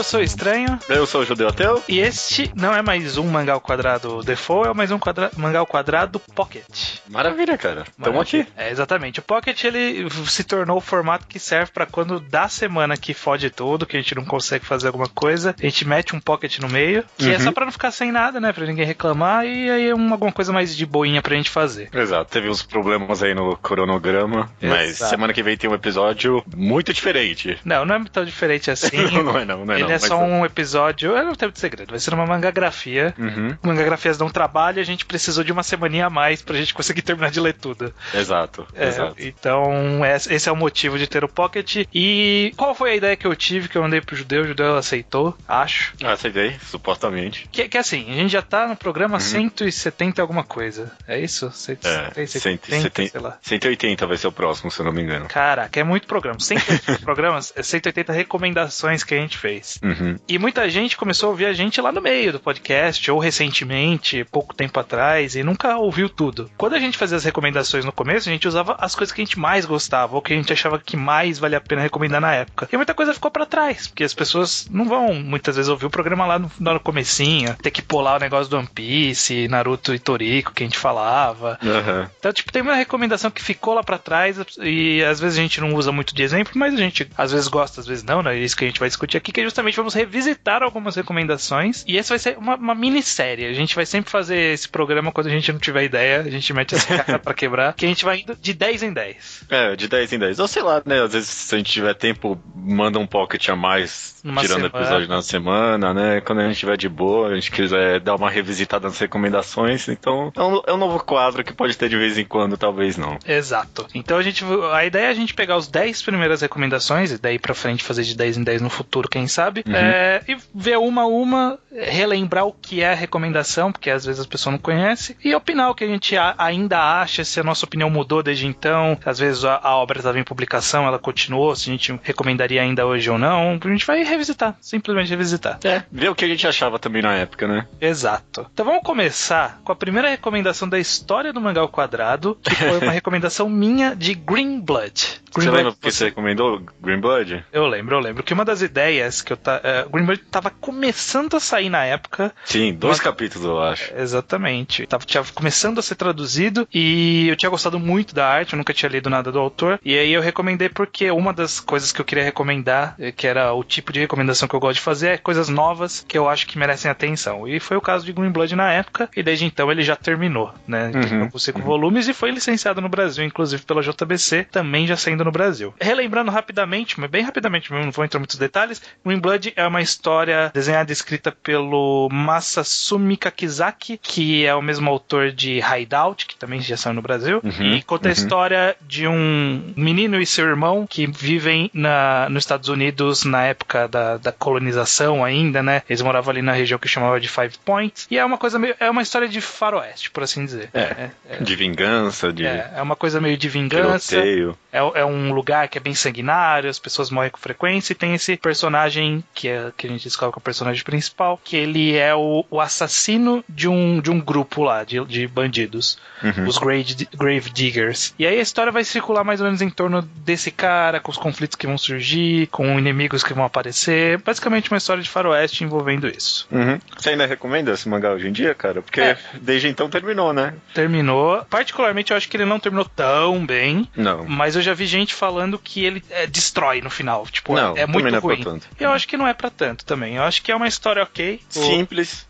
sou o Estranho. Eu sou o Judeu Ateu. E este não é mais um Mangá ao Quadrado Default, é mais um Mangá ao Quadrado Pocket. Maravilha, cara. Tamo aqui. É, exatamente. O Pocket, ele se tornou o formato que serve pra quando dá semana que fode tudo, que a gente não consegue fazer alguma coisa, a gente mete um Pocket no meio, que é só pra não ficar sem nada, né? Pra ninguém reclamar, e aí é alguma coisa mais de boinha pra gente fazer. Exato. Teve uns problemas aí no cronograma, mas semana que vem tem um episódio muito diferente. Não é tão diferente assim. Não é. Ele é só um episódio, eu não tenho de segredo, vai ser uma mangagrafia. Mangagrafias dão trabalho, a gente precisou de uma semaninha a mais pra gente conseguir terminar de ler tudo. Exato. Então, esse é o motivo de ter o Pocket. E qual foi a ideia que eu tive, que eu mandei pro Judeu? O Judeu aceitou, acho. Aceitei, supostamente. Que assim, a gente já tá no programa 170 alguma coisa. É isso? 170, sei lá. 180 vai ser o próximo, se eu não me engano. Caraca, é muito programa. 180 programas, 180 recomendações que a gente fez. E muita gente começou a ouvir a gente lá no meio do podcast, ou recentemente, pouco tempo atrás, e nunca ouviu tudo. Quando a gente fazia as recomendações no começo, a gente usava as coisas que a gente mais gostava, ou que a gente achava que mais valia a pena recomendar na época. E muita coisa ficou pra trás, porque as pessoas não vão muitas vezes ouvir o programa lá no comecinho, ter que pular o negócio do One Piece, Naruto e Toriko, que a gente falava. Então, tipo, tem uma recomendação que ficou lá pra trás, e às vezes a gente não usa muito de exemplo, mas a gente às vezes gosta, às vezes não, né? É isso que a gente vai discutir aqui, que é justamente vamos revisitar algumas recomendações, e esse vai ser uma minissérie. A gente vai sempre fazer esse programa quando a gente não tiver ideia, a gente mete essa cara pra quebrar, que a gente vai indo de 10 em 10. De 10 em 10. Ou sei lá, né? Às vezes, se a gente tiver tempo, manda um pocket a mais, tirando o episódio na semana, né? Quando a gente estiver de boa, a gente quiser dar uma revisitada nas recomendações, então é um novo quadro que pode ter de vez em quando, talvez não. Exato. Então a ideia é a gente pegar os 10 primeiras recomendações, e daí pra frente fazer de 10 em 10 no futuro, quem sabe, e ver uma a uma, relembrar o que é a recomendação, porque às vezes as pessoas não conhecem, e opinar o que a gente ainda acha, se a nossa opinião mudou desde então, às vezes a obra estava em publicação, ela continuou, se a gente recomendaria ainda hoje ou não, a gente vai revisitar, simplesmente revisitar. Ver o que a gente achava também na época, né? Exato. Então vamos começar com a primeira recomendação da história do Mangá ao Quadrado, que foi uma recomendação minha de Green Blood. Você lembra porque você recomendou Green Blood? Eu lembro que uma das ideias que Green Blood tava começando a sair na época. Sim, 2 capítulos, eu acho. Exatamente. Tinha começando a ser traduzido e eu tinha gostado muito da arte, eu nunca tinha lido nada do autor. E aí eu recomendei porque uma das coisas que eu queria recomendar, que era o tipo de recomendação que eu gosto de fazer, é coisas novas que eu acho que merecem atenção. E foi o caso de Green Blood na época, e desde então ele já terminou, né? Terminou com 5 volumes e foi licenciado no Brasil, inclusive pela JBC, também já saindo no Brasil. Relembrando rapidamente, mas bem rapidamente, não vou entrar em muitos detalhes, Green Blood é uma história desenhada e escrita pelo Masasumi Kakizaki, que é o mesmo autor de Hideout, que também já saiu no Brasil, e conta a história de um menino e seu irmão que vivem nos Estados Unidos na época da colonização ainda, né? Eles moravam ali na região que chamava de Five Points, e é uma história de faroeste, por assim dizer. De vingança, é uma coisa meio de vingança. É um lugar que é bem sanguinário, as pessoas morrem com frequência, e tem esse personagem que a gente descobre que é o personagem principal, que ele é o assassino de um grupo lá, de bandidos, os Grave Diggers. E aí a história vai circular mais ou menos em torno desse cara, com os conflitos que vão surgir, com inimigos que vão aparecer, basicamente uma história de faroeste envolvendo isso. Você ainda recomenda esse mangá hoje em dia, cara? Porque desde então terminou, né? Terminou. Particularmente eu acho que ele não terminou tão bem. Não. Mas eu já vi gente falando que ele destrói no final. Tipo, não, é muito ruim. É pra tanto. Eu acho que não é pra tanto também. Eu acho que é uma história ok.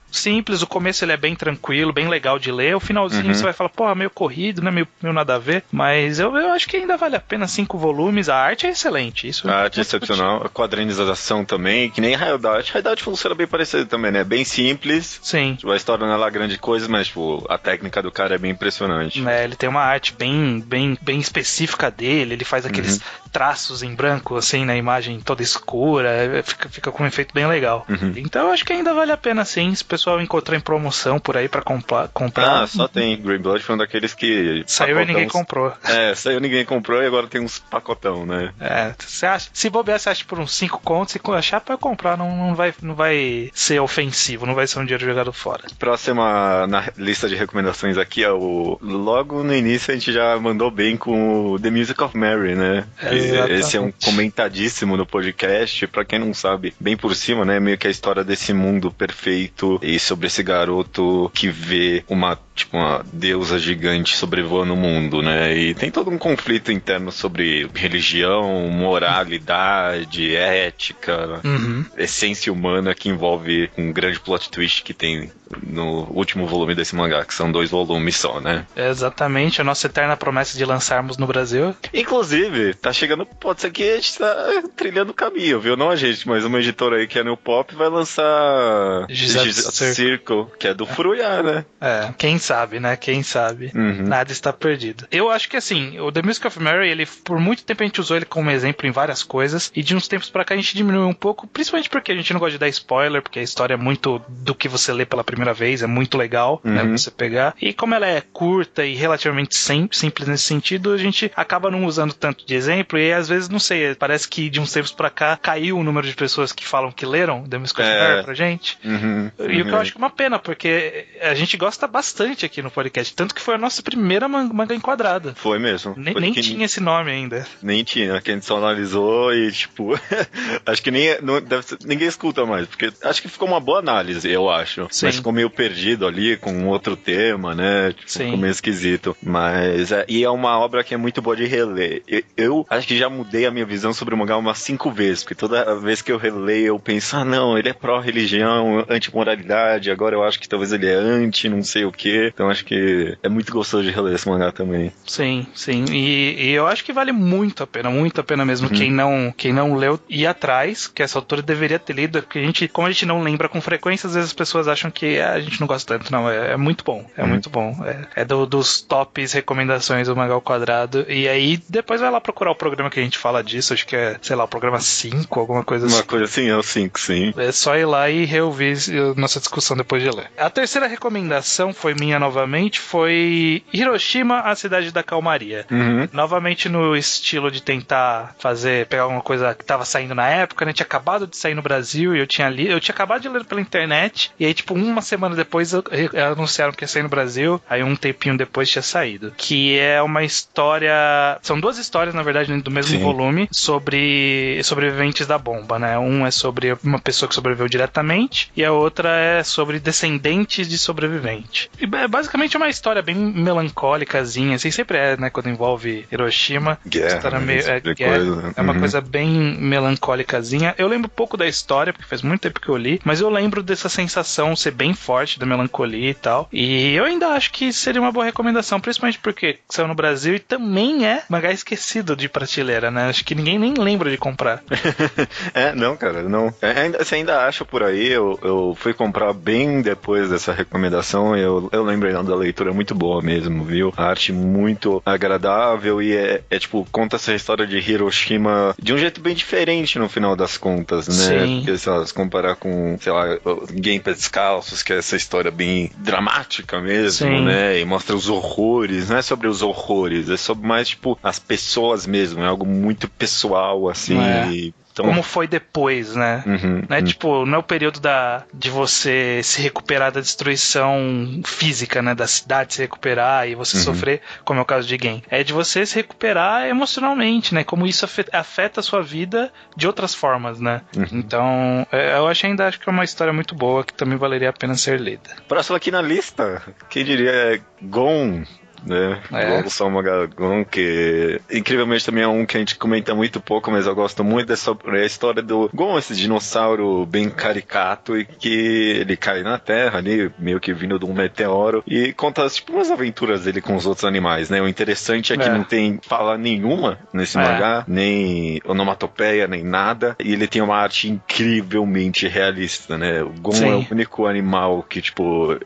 Simples, o começo ele é bem tranquilo, bem legal de ler, o finalzinho você vai falar, porra, meio corrido, né, meio nada a ver, mas eu acho que ainda vale a pena 5 volumes, a arte é excelente. A arte é excepcional, a quadrinização também, que nem Hideout funciona bem parecido também, né, bem simples. Sim. Tipo, a história não é lá grande coisa, mas tipo, a técnica do cara é bem impressionante. Ele tem uma arte bem específica dele, ele faz aqueles traços em branco, assim, na imagem toda escura, fica com um efeito bem legal. Então eu acho que ainda vale a pena, sim, pessoal encontrou em promoção por aí pra comprar. Ah, só tem. Green Blood foi um daqueles que... Saiu e ninguém comprou. Saiu e ninguém comprou e agora tem uns pacotão, né? Você acha, se bobear, você acha por uns 5 contos, se achar pra comprar, não vai ser ofensivo, não vai ser um dinheiro jogado fora. Próxima na lista de recomendações aqui é logo no início a gente já mandou bem com o The Music of Mary, né? Esse é um comentadíssimo no podcast, pra quem não sabe, bem por cima, né? Meio que a história desse mundo perfeito e sobre esse garoto que vê uma deusa gigante sobrevoando o mundo, né? E tem todo um conflito interno sobre religião, moralidade, ética, essência humana, que envolve um grande plot twist que tem no último volume desse mangá, que são 2 volumes só, né? Exatamente, a nossa eterna promessa de lançarmos no Brasil. Inclusive, tá chegando, pode ser que a gente tá trilhando o caminho, viu? Não a gente, mas uma editora aí que é New Pop vai lançar Circle, que é do Furuya, né? Quem sabe, né? Quem sabe. Nada está perdido. Eu acho que assim, o The Music of Mary, ele, por muito tempo a gente usou ele como exemplo em várias coisas, e de uns tempos pra cá a gente diminuiu um pouco, principalmente porque a gente não gosta de dar spoiler, porque a história é muito do que você lê pela primeira vez, é muito legal, né, você pegar. E como ela é curta e relativamente simples nesse sentido, a gente acaba não usando tanto de exemplo, e às vezes, não sei, parece que de uns tempos pra cá caiu o número de pessoas que falam que leram The Music of Mary pra gente. E o que eu acho que é uma pena, porque a gente gosta bastante aqui no podcast, tanto que foi a nossa primeira manga enquadrada. Foi mesmo. Nem tinha esse nome ainda. Nem tinha, que a gente só analisou e, acho que ninguém escuta mais, porque acho que ficou uma boa análise, eu acho. Sim. Mas ficou meio perdido ali, com um outro tema, né? Ficou meio esquisito. Mas, e é uma obra que é muito boa de reler. Eu acho que já mudei a minha visão sobre o mangá umas 5 vezes, porque toda vez que eu releio, eu penso, não, ele é pró-religião, anti-moralidade, agora eu acho que talvez ele é anti, não sei o quê. Então acho que é muito gostoso de reler esse mangá também. Sim. E eu acho que vale muito a pena mesmo quem não leu ir atrás, que essa autora deveria ter lido, porque como a gente não lembra com frequência, às vezes as pessoas acham que a gente não gosta tanto. Não, é muito bom. Muito bom. É dos tops recomendações do Mangá ao Quadrado. E aí, depois vai lá procurar o programa que a gente fala disso. Acho que é, sei lá, o programa 5, alguma coisa assim. Uma coisa assim, é o 5, sim. É só ir lá e reouvir nossa discussão depois de ler. A terceira recomendação foi minha novamente, foi Hiroshima, a cidade da calmaria. Novamente no estilo de tentar pegar alguma coisa que tava saindo na época, né? Tinha acabado de sair no Brasil e eu tinha acabado de ler pela internet, e aí, uma semana depois anunciaram que ia sair no Brasil, aí um tempinho depois tinha saído. Que é uma história... São 2 histórias, na verdade, do mesmo volume, sobre sobreviventes da bomba, né? Um é sobre uma pessoa que sobreviveu diretamente, e a outra é sobre descendentes de sobrevivente. E basicamente é uma história bem melancólicazinha, assim, sempre é, né? Quando envolve Hiroshima. Guerra, é uma coisa bem melancólicazinha. Eu lembro pouco da história, porque faz muito tempo que eu li, mas eu lembro dessa sensação ser bem forte, da melancolia e tal. E eu ainda acho que seria uma boa recomendação, principalmente porque saiu no Brasil e também é mangá esquecido de prateleira, né? Acho que ninguém nem lembra de comprar. Não, cara, não. Você ainda acha por aí, eu fui comprar bem depois dessa recomendação, eu lembrei da leitura muito boa mesmo, viu? A arte muito agradável e conta essa história de Hiroshima de um jeito bem diferente no final das contas, né? Sim. Porque, sei lá, se comparar com, sei lá, Genpa Descalços, que é essa história bem dramática mesmo, Sim. né? E mostra os horrores, não é sobre os horrores, é sobre mais, as pessoas mesmo, é algo muito pessoal, assim, Então, como foi depois, né? Não é o período de você se recuperar da destruição física, né? Da cidade se recuperar e você sofrer, como é o caso de Gen. É de você se recuperar emocionalmente, né? Como isso afeta a sua vida de outras formas, né? Então, eu acho que é uma história muito boa que também valeria a pena ser lida. Próximo aqui na lista, quem diria é Gon, né? Logo só uma Gon, que incrivelmente também é um que a gente comenta muito pouco, mas eu gosto muito dessa a história do Gon, esse dinossauro bem caricato e que ele cai na Terra ali, meio que vindo de um meteoro, e conta umas aventuras dele com os outros animais, né? O interessante é que não tem fala nenhuma nesse mangá, nem onomatopeia, nem nada, e ele tem uma arte incrivelmente realista, né? O Gon é o único animal que,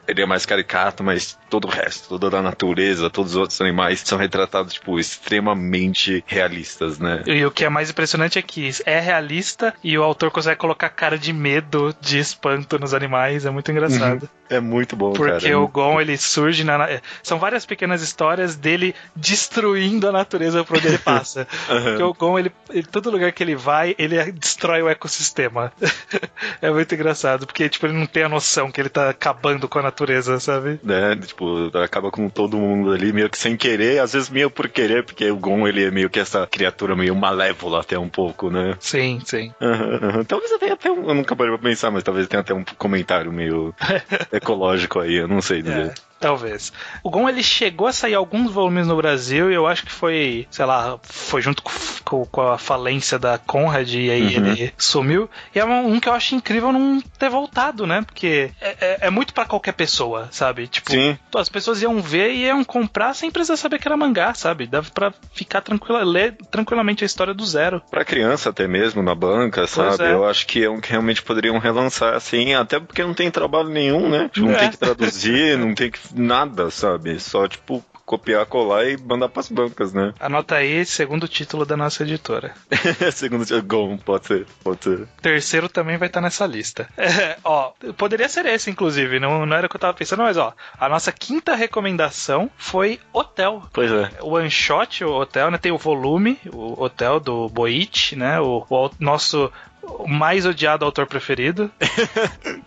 ele é mais caricato, mas todo o resto, toda a natureza todos os outros animais são retratados, tipo, extremamente realistas, né? E o que é mais impressionante é que é realista e o autor consegue colocar cara de medo, de espanto nos animais, é muito engraçado. É muito bom, porque cara. Porque o Gon, ele surge são várias pequenas histórias dele destruindo a natureza por onde ele passa. Porque o Gon, ele, todo lugar que ele vai, ele destrói o ecossistema. É muito engraçado, porque tipo, ele não tem a noção que ele tá acabando com a natureza, sabe? Tipo, acaba com todo mundo ali, meio que sem querer, às vezes meio por querer, porque o Gon, ele é meio que essa criatura meio malévola até um pouco, né? Sim, sim. Talvez até eu nunca parei pra pensar, mas talvez tenha até um comentário meio ecológico aí, eu não sei dizer. Talvez. O Gon, ele chegou a sair alguns volumes no Brasil e eu acho que foi, sei lá, foi junto com a falência da Conrad e aí ele sumiu. E é um que eu acho incrível não ter voltado, né? Porque é muito pra qualquer pessoa, sabe? Tipo, sim. As pessoas iam ver e iam comprar sem precisar saber que era mangá, sabe? Dava pra ficar ler tranquilamente a história do zero. Pra criança até mesmo, na banca, sabe? Eu acho que é um que realmente poderiam relançar, assim, até porque não tem trabalho nenhum, né? Tipo, não tem que traduzir, não tem que nada, sabe? Só, tipo, copiar, colar e mandar pras bancas, né? Anota aí, segundo título da nossa editora. Segundo título, Gon, pode ser. Terceiro também vai estar nessa lista. Poderia ser esse, inclusive, não era o que eu tava pensando, mas a nossa quinta recomendação foi Hotel. Pois é. O one shot, o Hotel, né? Tem o volume, o Hotel do Boichi, né? O nosso mais odiado autor preferido.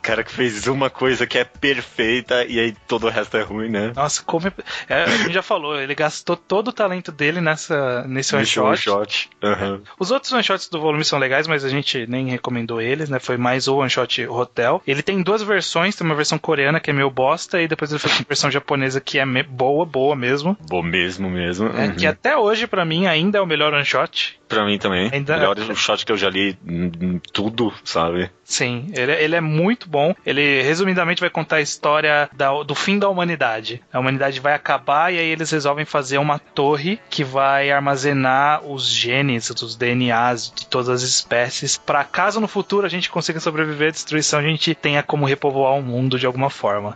Cara que fez uma coisa que é perfeita e aí todo o resto é ruim, né? Nossa, como a gente já falou, ele gastou todo o talento dele nesse one shot. Os outros one shots do volume são legais, mas a gente nem recomendou eles, né? Foi mais o one shot Hotel. Ele tem duas versões, tem uma versão coreana que é meio bosta e depois ele fez uma versão japonesa que é boa mesmo. Boa mesmo. Que até hoje pra mim ainda é o melhor one shot. Pra mim também. Melhor shot que eu já li tudo, sabe? Sim, ele é muito bom. Ele, resumidamente, vai contar a história do fim da humanidade. A humanidade vai acabar e aí eles resolvem fazer uma torre que vai armazenar os genes, os DNAs de todas as espécies, para caso no futuro a gente consiga sobreviver à destruição, a gente tenha como repovoar o mundo de alguma forma.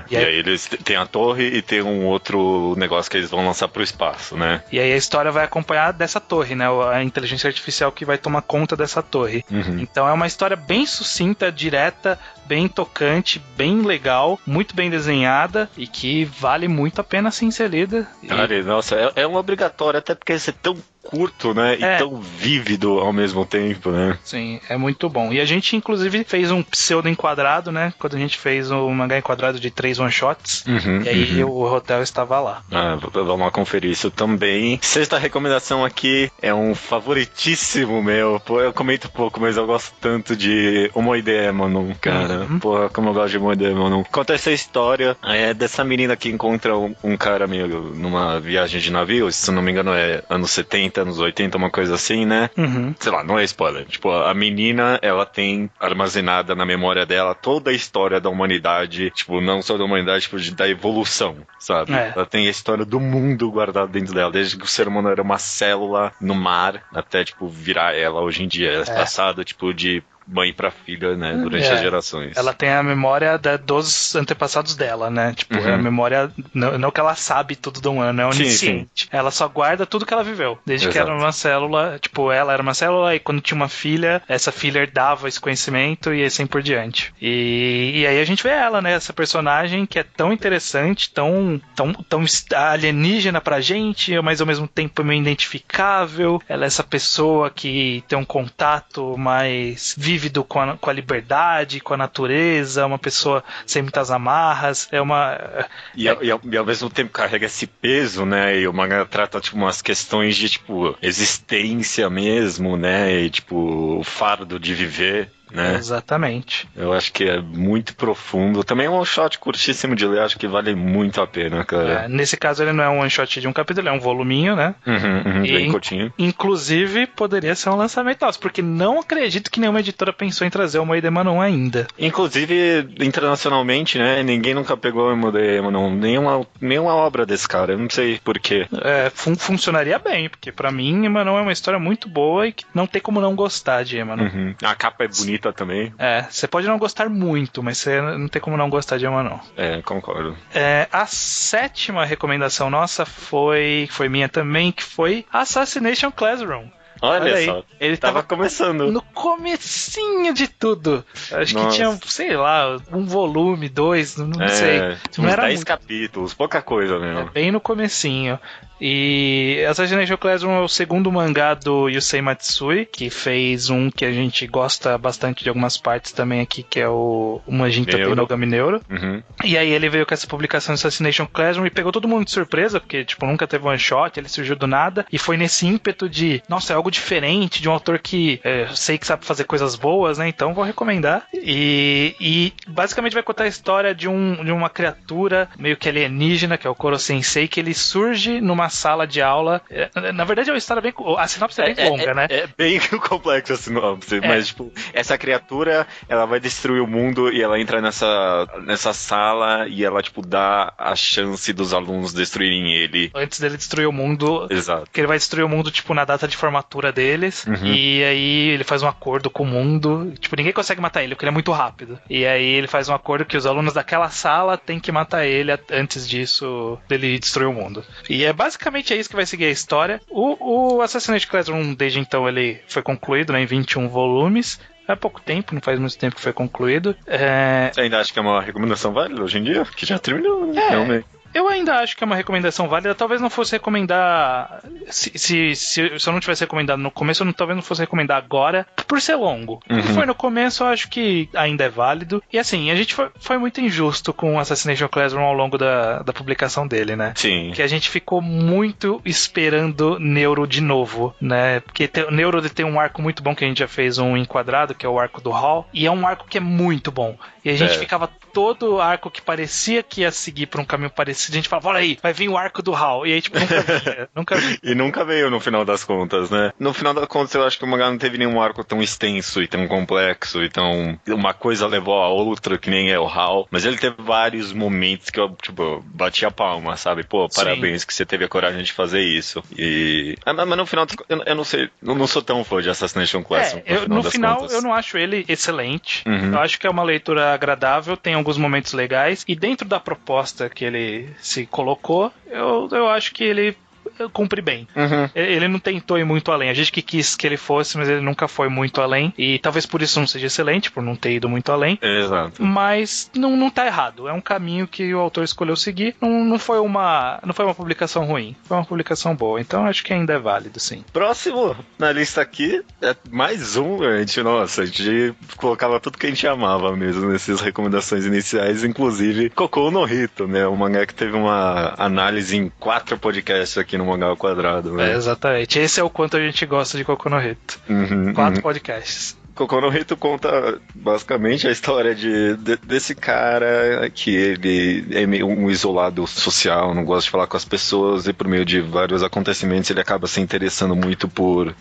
E aí eles têm a torre e tem um outro negócio que eles vão lançar pro espaço, né? E aí a história vai acompanhar dessa torre, né? A inteligência artificial que vai tomar conta dessa torre. Então é uma história bem sucinta, direta, bem tocante, bem legal, muito bem desenhada e que vale muito a pena sim ser lida. Cara, nossa, é um obrigatório, até porque esse é tão curto, né? E tão vívido ao mesmo tempo, né? Sim, é muito bom. E a gente, inclusive, fez um pseudo enquadrado, né? Quando a gente fez um mangá enquadrado de 3 one-shots. E aí o Hotel estava lá. Vamos lá conferir isso também. Sexta recomendação aqui é um favoritíssimo meu. Pô, eu comento pouco, mas eu gosto tanto de Omoidemonon, cara. Porra, como eu gosto de Omoidemonon. Conta essa história dessa menina que encontra um cara meio numa viagem de navio, se não me engano é anos 70, anos 80, uma coisa assim, né? Sei lá, não é spoiler. Tipo, a menina, ela tem armazenada na memória dela toda a história da humanidade, tipo, não só da humanidade, tipo, da evolução, sabe? Ela tem a história do mundo guardada dentro dela, desde que o ser humano era uma célula no mar, até, tipo, virar ela hoje em dia. Ela é passada, tipo, de mãe pra filha, né, durante as gerações. Ela tem a memória dos antepassados dela, né, tipo, é a memória, não que ela sabe tudo do humano, é onisciente. Sim. Ela só guarda tudo que ela viveu, desde que era uma célula, tipo, ela era uma célula e quando tinha uma filha, essa filha herdava esse conhecimento e assim por diante. E aí a gente vê ela, né, essa personagem que é tão interessante, tão alienígena pra gente, mas ao mesmo tempo meio identificável. Ela é essa pessoa que tem um contato mais vívido com a liberdade, com a natureza, uma pessoa sem muitas amarras, E ao mesmo tempo carrega esse peso, né, e o manga trata, tipo, umas questões de, tipo, existência mesmo, né, e, tipo, o fardo de viver, né? Exatamente. Eu acho que é muito profundo. Também é um one-shot curtíssimo de ler, acho que vale muito a pena, cara. Nesse caso ele não é um one-shot de um capítulo, é um voluminho, né? Bem curtinho. Inclusive, poderia ser um lançamento nosso, porque não acredito que nenhuma editora pensou em trazer o Omoidemonon ainda. Inclusive, internacionalmente, né? Ninguém nunca pegou o Omoidemonon, nenhuma obra desse cara, eu não sei porquê. Funcionaria bem, porque pra mim, Emanon é uma história muito boa e que não tem como não gostar de Emanon. A capa é bonita bonita também. Você pode não gostar muito, mas você não tem como não gostar de Emma, não. Concordo. A 7ª recomendação nossa foi minha também, que foi Assassination Classroom. Olha aí. Só, ele tava começando. No comecinho de tudo. Acho que tinha, sei lá, 1 volume, 2, não sei. Não era 10 capítulos, pouca coisa mesmo. Bem no comecinho. E Assassination Classroom é o 2º mangá do Yusei Matsui, que fez um que a gente gosta bastante de algumas partes também aqui, que é o Majinta Tenogami Neuro. Uhum. E aí ele veio com essa publicação de Assassination Classroom e pegou todo mundo de surpresa, porque nunca teve one shot, ele surgiu do nada, e foi nesse ímpeto de, nossa, é algo diferente, de um autor que sei que sabe fazer coisas boas, né, então vou recomendar. E basicamente vai contar a história de uma criatura meio que alienígena, que é o Koro Sensei, que ele surge numa sala de aula. Na verdade é uma história bem... A sinopse é bem longa, né? É bem complexo a sinopse, mas essa criatura, ela vai destruir o mundo e ela entra nessa sala e ela, dá a chance dos alunos destruírem ele. Antes dele destruir o mundo. Exato. Que ele vai destruir o mundo, na data de formatura deles. Uhum. E aí ele faz um acordo com o mundo. Ninguém consegue matar ele, porque ele é muito rápido. E aí ele faz um acordo que os alunos daquela sala têm que matar ele antes disso, dele destruir o mundo. E basicamente é isso que vai seguir a história. O Assassination Classroom, desde então, ele foi concluído, né, em 21 volumes. Há pouco tempo, não faz muito tempo que foi concluído. Você ainda acha que é uma recomendação válida hoje em dia? Que já terminou, né? Realmente. Eu ainda acho que é uma recomendação válida. Talvez não fosse recomendar... Se eu não tivesse recomendado no começo, talvez não fosse recomendar agora, por ser longo. Uhum. Se foi no começo, eu acho que ainda é válido. E assim, a gente foi muito injusto com o Assassination Classroom ao longo da publicação dele, né? Sim. Que a gente ficou muito esperando Neuro de novo, né? Porque Neuro tem um arco muito bom, que a gente já fez um enquadrado, que é o arco do Hall. E é um arco que é muito bom. E a gente ficava todo arco que parecia que ia seguir por um caminho parecido, a gente falava, olha aí, vai vir o arco do Hall. E aí, nunca vinha. E nunca veio no final das contas, né? No final das contas, eu acho que o mangá não teve nenhum arco tão extenso e tão complexo, então uma coisa levou a outra, que nem é o Hall, mas ele teve vários momentos que eu, bati a palma, sabe? Pô, parabéns que você teve a coragem de fazer isso. Mas no final, eu não sei, eu não sou tão fã de Assassination Classroom. No final, eu não acho ele excelente. Uhum. Eu acho que é uma leitura agradável, tem alguns momentos legais, e dentro da proposta que ele se colocou, eu acho que ele cumpre bem. Uhum. Ele não tentou ir muito além. A gente que quis que ele fosse, mas ele nunca foi muito além. E talvez por isso não seja excelente, por não ter ido muito além. Exato. Mas não tá errado. É um caminho que o autor escolheu seguir. Não foi uma publicação ruim. Foi uma publicação boa. Então acho que ainda é válido, sim. Próximo na lista aqui é mais um, a gente colocava tudo que a gente amava mesmo nessas recomendações iniciais, inclusive Kokou no Hito, né? Um mangá que teve uma análise em 4 podcasts aqui no Mangá ao Quadrado, né? Exatamente. Esse é o quanto a gente gosta de Kokou no Hito. 4 podcasts. Kokou no Hito conta basicamente a história desse cara que ele é meio um isolado social, não gosta de falar com as pessoas, e por meio de vários acontecimentos ele acaba se interessando muito por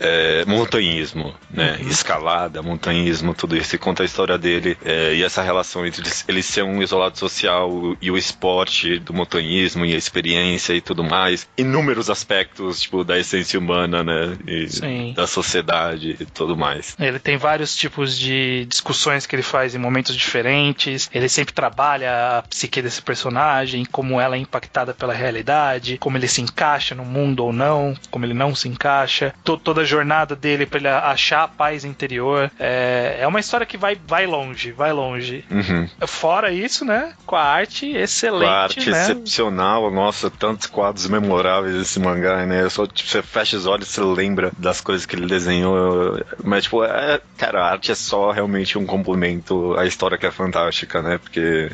montanhismo, né? Escalada, montanhismo, tudo isso. E conta a história dele e essa relação entre ele ser um isolado social e o esporte do montanhismo e a experiência e tudo mais. Inúmeros aspectos, da essência humana, né? E da sociedade e tudo mais. Ele tem vários tipos de discussões que ele faz em momentos diferentes. Ele sempre trabalha a psique desse personagem, como ela é impactada pela realidade, como ele se encaixa no mundo ou não, como ele não se encaixa. Toda a jornada dele para ele achar a paz interior. É uma história que vai longe. Uhum. Fora isso, né? Com a arte excelente, com a arte, né? Excepcional. Nossa, tantos quadros memoráveis desse mangá, né? Você fecha os olhos e você lembra das coisas que ele desenhou. Mas, cara, a arte é só realmente um complemento à história, que é fantástica, né? Porque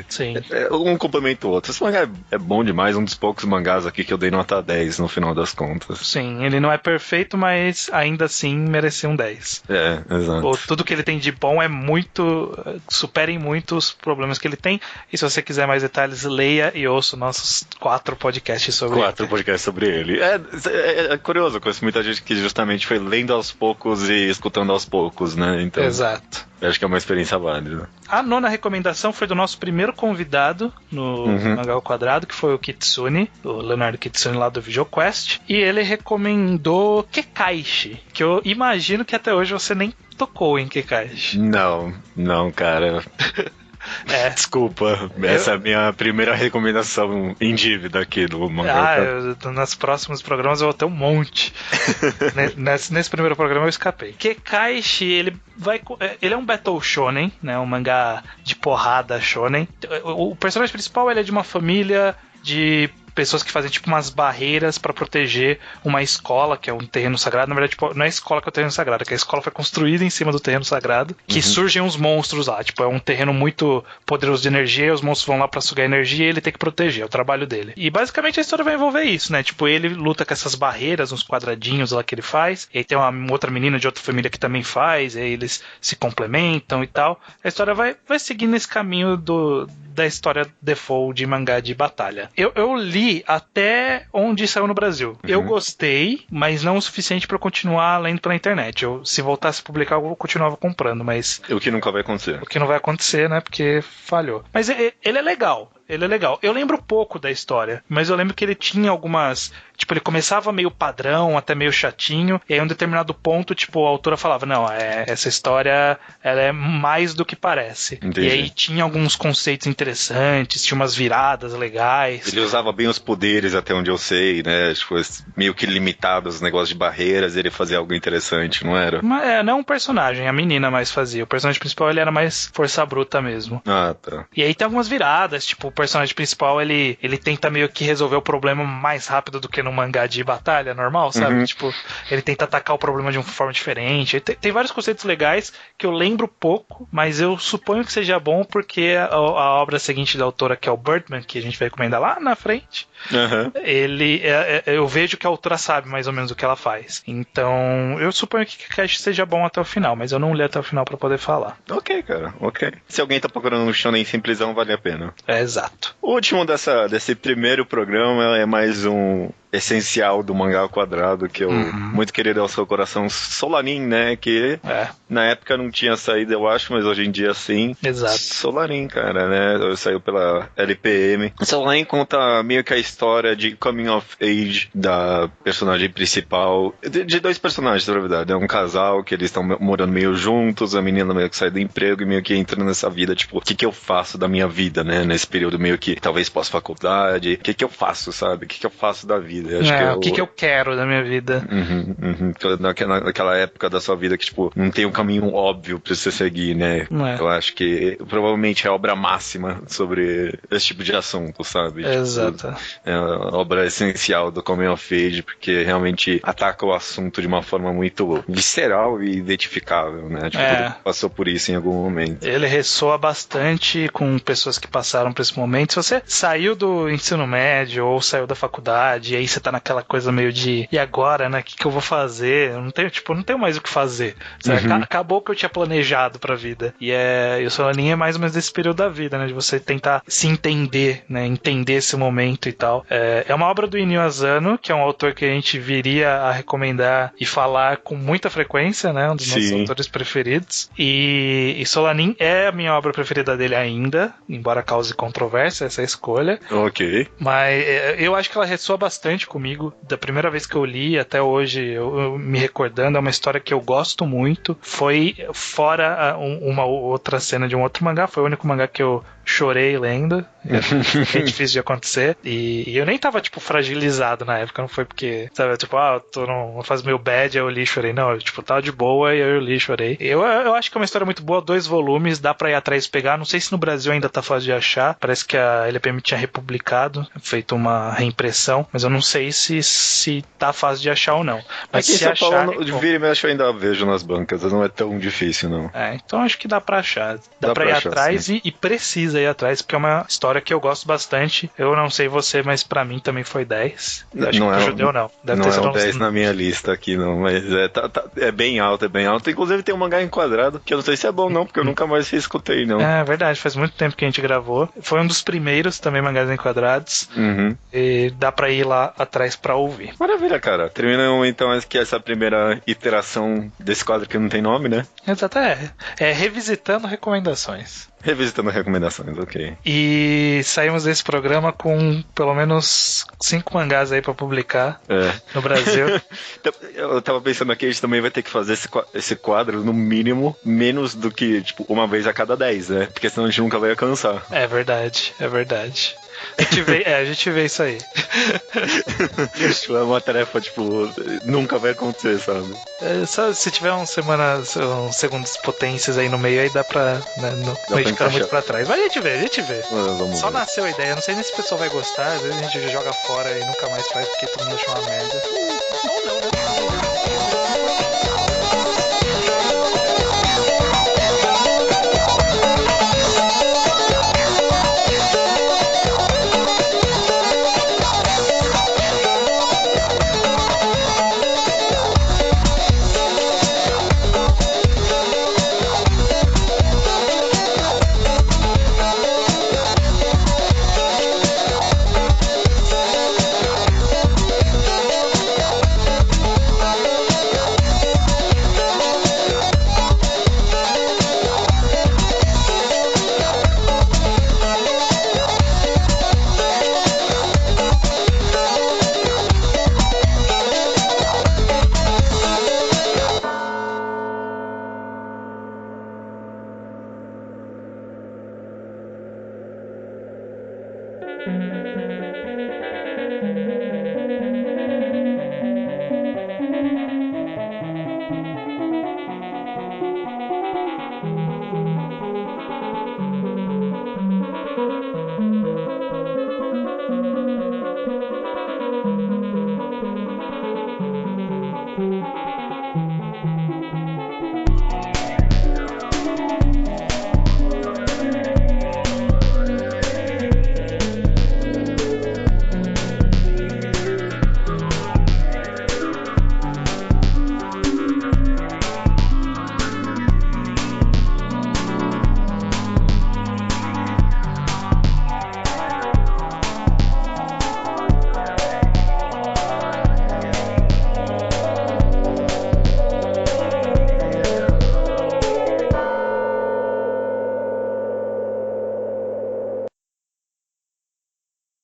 um complementa o outro. Esse mangá é bom demais, um dos poucos mangás aqui que eu dei nota 10 no final das contas. Sim, ele não é perfeito, mas ainda assim mereceu um 10. Exato. Tudo que ele tem de bom superem muito os problemas que ele tem. E se você quiser mais detalhes, leia e ouça nossos 4 podcasts sobre ele. 4 podcasts sobre ele. É curioso, conheço muita gente que justamente foi lendo aos poucos e escutando aos poucos, né? Então, exato. Eu acho que é uma experiência válida. A 9ª recomendação foi do nosso primeiro convidado no Mangá ao Quadrado, que foi o Kitsune, o Leonardo Kitsune lá do VideoQuest. E ele recomendou Kekaishi, que eu imagino que até hoje você nem tocou em Kekaishi. Não, cara. Desculpa, essa é a minha primeira recomendação em dívida aqui do Mangá. Nos próximos programas eu vou ter um monte. nesse primeiro programa eu escapei. Kekaishi, ele é um Battle Shonen, né? Um mangá de porrada shonen. O personagem principal, ele é de uma família de pessoas que fazem tipo umas barreiras pra proteger uma escola, que é um terreno sagrado. Na verdade, tipo, não é a escola que é o terreno sagrado, é que a escola foi construída em cima do terreno sagrado, que surgem uns monstros lá. Tipo, é um terreno muito poderoso de energia, os monstros vão lá pra sugar energia e ele tem que proteger, é o trabalho dele. E basicamente a história vai envolver isso, né? Tipo, ele luta com essas barreiras, uns quadradinhos lá que ele faz, e aí tem uma outra menina de outra família que também faz, e aí eles se complementam e tal. A história vai seguindo esse caminho da história default de mangá de batalha. Eu li até onde saiu no Brasil. Eu gostei, mas não o suficiente pra eu continuar lendo pela internet. Se voltasse a publicar, eu continuava comprando, mas... O que nunca vai acontecer. O que não vai acontecer, né? Porque falhou. Mas ele é legal. Ele é legal. Eu lembro pouco da história, mas eu lembro que ele tinha algumas... Tipo, ele começava meio padrão, até meio chatinho, e aí em um determinado ponto, tipo, a autora falava, não, essa história, ela é mais do que parece. Entendi. E aí tinha alguns conceitos interessantes, tinha umas viradas legais. Ele usava bem os poderes, até onde eu sei, né? Tipo, meio que limitados, os negócios de barreiras, ele fazia algo interessante, não era? Mas não um personagem, a menina mais fazia. O personagem principal, ele era mais força bruta mesmo. Ah, tá. E aí tem algumas viradas, tipo, o personagem principal, ele tenta meio que resolver o problema mais rápido do que no mangá de batalha normal, sabe? Tipo, ele tenta atacar o problema de uma forma diferente. Tem vários conceitos legais que eu lembro pouco, mas eu suponho que seja bom porque a obra seguinte da autora, que é o Birdman, que a gente vai recomendar lá na frente, eu vejo que a autora sabe mais ou menos o que ela faz. Então, eu suponho que Kekaishi seja bom até o final, mas eu não li até o final pra poder falar. Ok, cara, ok. Se alguém tá procurando um shonen simplesão, vale a pena. Exato. O último desse primeiro programa é mais um essencial do Mangá ao Quadrado, que eu muito querido ao seu coração, Solanin, né? Que na época não tinha saído, eu acho, mas hoje em dia sim. Exato. Solanin, cara, né? Saiu pela LPM. Solanin conta meio que a história de coming of age da personagem principal, de dois personagens, na verdade. É um casal que eles estão morando meio juntos, a menina meio que sai do emprego e meio que entra nessa vida, tipo, o que eu faço da minha vida, né? Nesse período meio que talvez pós-faculdade, o que eu faço, sabe? O que eu faço da vida? O que eu quero da minha vida. Naquela época da sua vida que, tipo, não tem um caminho óbvio pra você seguir, né? Eu acho que provavelmente é a obra máxima sobre esse tipo de assunto, sabe? Exato. Tipo, é a obra essencial do Coming of Age, porque realmente ataca o assunto de uma forma muito visceral e identificável, né? Tipo, todo mundo passou por isso em algum momento. Ele ressoa bastante com pessoas que passaram por esse momento. Se você saiu do ensino médio ou saiu da faculdade, e aí você tá naquela coisa meio de e agora, né? O que eu vou fazer? Eu não tenho mais o que fazer. Acabou o que eu tinha planejado pra vida. E o Solanin é mais ou menos desse período da vida, né? De você tentar se entender, né? Entender esse momento e tal. É uma obra do Inio Asano, que é um autor que a gente viria a recomendar e falar com muita frequência, né? Um dos nossos autores preferidos. E Solanin é a minha obra preferida dele ainda, embora cause controvérsia essa escolha. Ok. Mas eu acho que ela ressoa bastante comigo. Da primeira vez que eu li até hoje, eu me recordando, é uma história que eu gosto muito. Foi fora uma outra cena de um outro mangá, foi o único mangá que eu chorei lendo. É difícil de acontecer. E eu nem tava, tipo, fragilizado na época. Não foi porque, sabe, tipo, eu tô numa fase meio bad, aí eu li e chorei. Não, eu, tipo, tava de boa e eu li e chorei. Eu acho que é uma história muito boa, 2 volumes, dá pra ir atrás e pegar. Não sei se no Brasil ainda tá fácil de achar. Parece que a LPM tinha republicado, feito uma reimpressão, mas eu não sei se tá fácil de achar ou não. Mas aqui se em São achar... Paulo, de vira e mexe eu ainda vejo nas bancas, não é tão difícil, não. Então acho que dá pra achar. Dá pra ir atrás e precisa precisei ir atrás, porque é uma história que eu gosto bastante. Eu não sei você, mas pra mim também foi 10. Acho não que é pro judeu não. Deve não ter é sido um 10 na minha lista aqui, não. Mas é bem alto, é bem alto. Inclusive tem um mangá enquadrado, que eu não sei se é bom não, porque eu nunca mais escutei, não. É verdade, faz muito tempo que a gente gravou. Foi um dos primeiros também mangás enquadrados. Uhum. E dá pra ir lá atrás pra ouvir. Maravilha, cara. Terminamos então aqui essa primeira iteração desse quadro que não tem nome, né? Exato, é revisitando recomendações. Revisitando recomendações, ok. E saímos desse programa com pelo menos 5 mangás aí pra publicar no Brasil. Eu tava pensando aqui, a gente também vai ter que fazer esse quadro, no mínimo, menos do que, tipo, uma vez a cada 10, né? Porque senão a gente nunca vai alcançar. É verdade. A gente vê isso aí. É uma tarefa, tipo, nunca vai acontecer, sabe? Só se tiver uns segundos potências aí no meio, aí dá pra não ir ficando muito pra trás. Mas a gente vê. Só ver. Nasceu a ideia. Não sei nem se o pessoal vai gostar. Às vezes a gente joga fora e nunca mais faz porque todo mundo achou uma merda. Ou não, né?